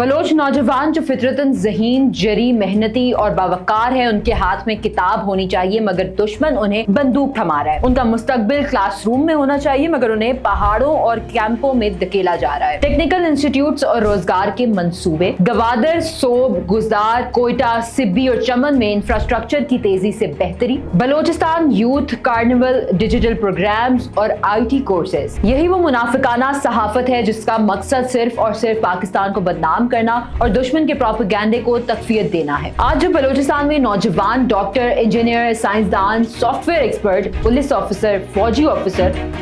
Bloch नौजवान जो फितरतन ज़हीन, जरी, मेहनती और बावकार है, उनके हाथ में किताब होनी चाहिए मगर दुश्मन उन्हें बंदूक थमा रहा है। उनका मुस्तकबिल क्लासरूम में होना चाहिए मगर उन्हें पहाड़ों और कैंपों में धकेला जा रहा है। टेक्निकल इंस्टीट्यूट्स और रोजगार के मंसूबे गवादर, सोब, गुजदार, कोयटा, सिब्बी और चमन में इंफ्रास्ट्रक्चर की तेजी से बेहतरी, Balochistan youth carnival, digital programmes और IT कोर्सेज। यही वो मुनाफिकाना सहाफत है जिसका मकसद सिर्फ और सिर्फ पाकिस्तान को बदनाम करना और दुश्मन के प्रोपेगेंडे को तकफीयत देना है। आज जो बलोचिस्तान में नौजवान डॉक्टर, इंजीनियर, साइंसदान, सॉफ्टवेयर एक्सपर्ट, पुलिस ऑफिसर, फौजी ऑफिसर,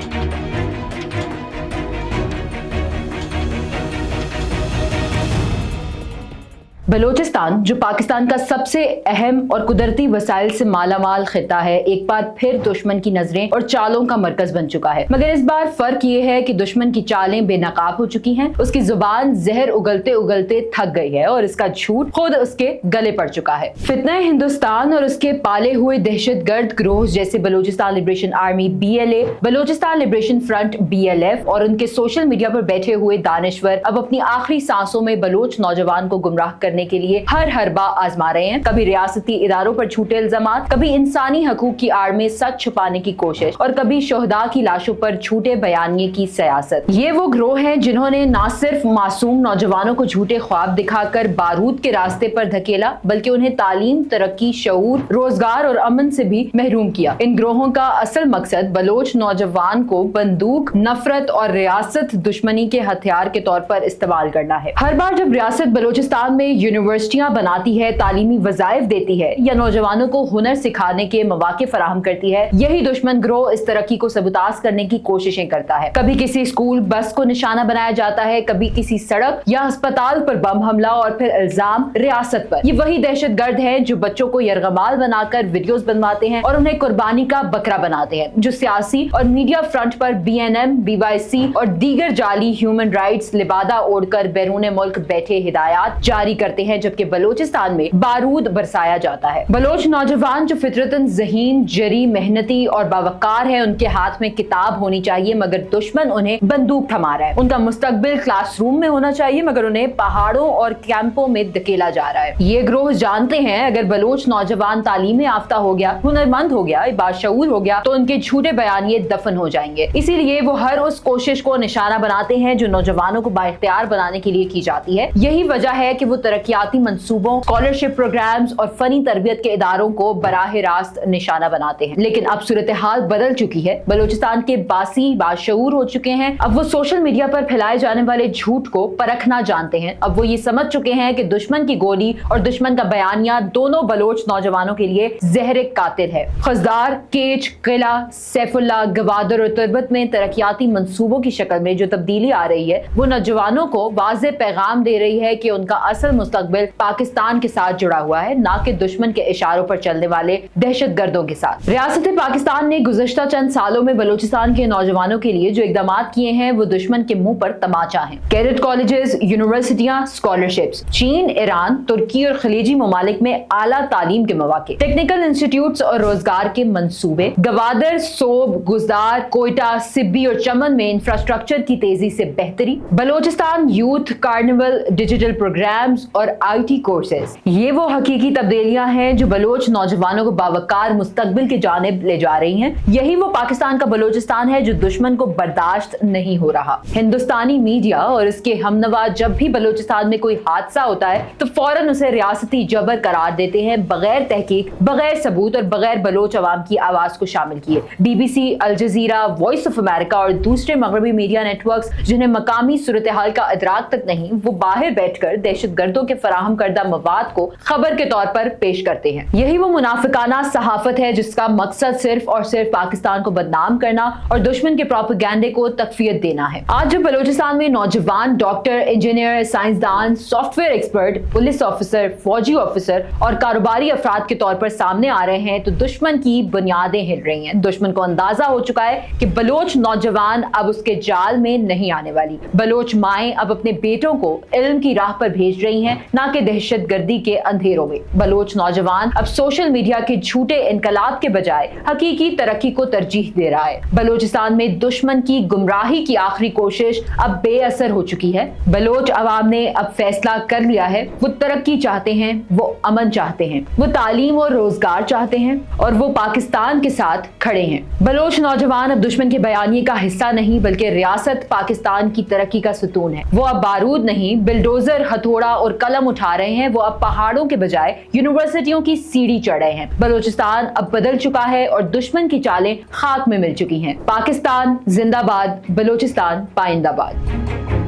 बलोचिस्तान जो पाकिस्तान का सबसे अहम और कुदरती वसाइल से मालामाल खिता है, एक बार फिर दुश्मन की नजरें और चालों का मरकज बन चुका है। मगर इस बार फर्क ये है कि दुश्मन की चालें बेनकाब हो चुकी हैं, उसकी जुबान जहर उगलते उगलते थक गई है और इसका झूठ खुद उसके गले पड़ चुका है। फितना हिंदुस्तान और उसके पाले हुए दहशतगर्द ग्रोह जैसे Balochistan liberation army BLA, Balochistan liberation front BLF और उनके सोशल मीडिया पर बैठे हुए दानिश्वर अब अपनी आखिरी सांसों में बलोच नौजवान को गुमराह करने के लिए हर हरबा आजमा रहे हैं। कभी रियासती इदारों पर झूठे इल्जामात, कभी इंसानी हकूक की आड़ में सच छुपाने की कोशिश और कभी शोहदा की लाशों पर झूठे बयानिए की सियासत। ये वो ग्रोह हैं जिन्होंने न सिर्फ मासूम नौजवानों को झूठे ख्वाब दिखाकर बारूद के रास्ते पर धकेला, बल्कि उन्हें तालीम, तरक्की, शऊर, रोजगार और अमन से भी महरूम किया। इन ग्रोहों का असल मकसद बलोच नौजवान को बंदूक, नफरत और रियासत दुश्मनी के हथियार के तौर पर इस्तेमाल करना है। हर बार जब रियासत बलोचिस्तान में यूनिवर्सिटियां बनाती है, तालीमी वज़ाइफ देती है या नौजवानों को हुनर सिखाने के मौके फराहम करती है, यही दुश्मन ग्रोह इस तरक्की को सबूताज करने की कोशिशें करता है। कभी किसी स्कूल बस को निशाना बनाया जाता है, कभी किसी सड़क या अस्पताल पर बम हमला और फिर इल्जाम रियासत पर। ये वही दहशतगर्द हैं जो बच्चों को यरगमाल बनाकर वीडियोस बनवाते हैं और उन्हें कुर्बानी का बकरा बनाते हैं, जो सियासी और मीडिया फ्रंट पर BNM, BYC और दीगर जाली ह्यूमन राइट्स लिबादा ओढ़कर बैरून मुल्क बैठे हिदायत जारी करते हैं, जबकि बलोचिस्तान में बारूद बरसाया जाता है। बलोच नौजवान जो फितरतन ज़हीन, जरी, मेहनती और बावकार है, उनके हाथ में किताब होनी चाहिए मगर दुश्मन उन्हें बंदूक थमा रहा है। उनका मुस्तकबिल क्लासरूम में होना चाहिए मगर उन्हें पहाड़ों और कैंपों में धकेला जा रहा है। ये ग्रोह जानते हैं अगर बलोच नौजवान तालीम याफ्ता हो गया, हुनरमंद हो गया, बाशऊर हो गया तो उनके झूठे बयानिए दफन हो जाएंगे। इसीलिए वो हर उस कोशिश को निशाना बनाते हैं जो नौजवानों को बाइख्तियार बनाने के लिए की जाती है। यही वजह है कि वो तरक्याती मंसूबों, स्कॉलरशिप प्रोग्राम्स और फनी तरबियत के इदारों को बराह रास्त निशाना बनाते हैं। लेकिन अब सूरत हाल बदल चुकी है। बलोचिस्तान के बासी बाशऊर हो चुके हैं। अब वो सोशल मीडिया पर फैलाए जाने वाले झूठ को परखना जानते हैं। अब वो ये समझ चुके हैं कि दुश्मन की गोली और दुश्मन का बयानिया दोनों बलोच नौजवानों के लिए जहर कातिल है। खजदार, केच, किला, सैफुल्ला, गवादर और तुर्बत में तरक्याती मंसूबों की शक्ल में जो तब्दीली आ रही है, वो नौजवानों को वाज़ेह पैगाम दे रही है कि उनका असल मुस्तकबिल पाकिस्तान के साथ जुड़ा हुआ है, ना कि दुश्मन के इशारों पर चलने वाले दहशतगर्दों के साथ। रियासत पाकिस्तान ने गुज़श्ता चंद सालों में बलोचिस्तान के नौजवानों के लिए जो इक़दाम किए हैं वो दुश्मन के मुंह पर तमाचा है। कैडेट कॉलेजेस, यूनिवर्सिटियां, स्कॉलरशिप्स, चीन, ईरान, तुर्की और खलीजी ममालिक में आला तालीम के मौके, टेक्निकल इंस्टीट्यूट्स और रोजगार के मंसूबे गवादर, सोब, गुजदार, कोयटा, सिब्बी और चमन में इंफ्रास्ट्रक्चर की तेजी से बेहतरी, Balochistan youth carnival, digital programmes और IT कोर्सेज। ये वो हकीकी तब्दीलियां हैं जो बलोच नौजवानों को बावकार मुस्तकबिल की जानिब ले जा रही हैं। यही वो पाकिस्तान का बलोचिस्तान है जो दुश्मन को बर्दाश्त नहीं हो रहा। हिंदुस्तानी मीडिया और इसके हमनवा जब भी बलोचिस्तान में कोई हादसा होता है तो फौरन उसे रियासती जबर करार देते हैं, बगैर तहकीक, बगैर सबूत और बगैर बलोच अवाम की आवाज को शामिल किए। BBC, Al Jazeera, Voice of America और दूसरे मगरबी मीडिया नेटवर्क्स जिन्हें मकामी सूरत हाल का इदराक तक नहीं, वो बाहर बैठकर दहशतगर्दों के फराहम करदा मवाद को खबर के तौर पर पेश करते हैं। यही वो मुनाफिकाना सहाफत है जिसका मकसद सिर्फ और सिर्फ पाकिस्तान को बदनाम करना और दुश्मन के प्रोपेगेंडे को तकफीयत देना है। आज जब बलोचिस्तान में नौजवान डॉक्टर, इंजीनियर, साइंसदान, सॉफ्टवेयर एक्सपर्ट, पुलिस ऑफिसर, फौजी ऑफिसर और कारोबारी अफराद के तौर पर सामने आ रहे हैं तो दुश्मन की बुनियादें हिल रही हैं। दुश्मन को अंदाजा हो चुका है कि बलोच नौजवान अब उसके जाल में नहीं आने वाली। बलोच माएं अब अपने बेटों को इल्म की राह पर भेज रही हैं ना कि दहशत गर्दी के अंधेरों में। बलोच नौजवान अब सोशल मीडिया के झूठे इनकलाब के बजाय हकीकी तरक्की को तरजीह दे रहा है। बलोचिस्तान में दुश्मन की गुमराही की आखिरी कोशिश अब बेअसर हो चुकी है। बलोच अवाम ने अब फैसला कर लिया है, वो तरक्की चाहते हैं, वो अमन चाहते हैं, वो तालीम और रोजगार चाहते हैं और वो पाकिस्तान के साथ खड़े हैं। बलोच नौजवान अब दुश्मन के बयानिए का हिस्सा नहीं बल्कि रियासत पाकिस्तान की तरक्की का सुतून है। वो अब बारूद नहीं, बिल्डोजर, हथौड़ा और कलम उठा रहे हैं। वो अब पहाड़ों के बजाय यूनिवर्सिटियों की सीढ़ी चढ़ रहे हैं। बलोचिस्तान अब बदल चुका है और दुश्मन की चालें खाक में मिल चुकी हैं। पाकिस्तान जिंदाबाद, बलोचिस्तान पाइंदाबाद।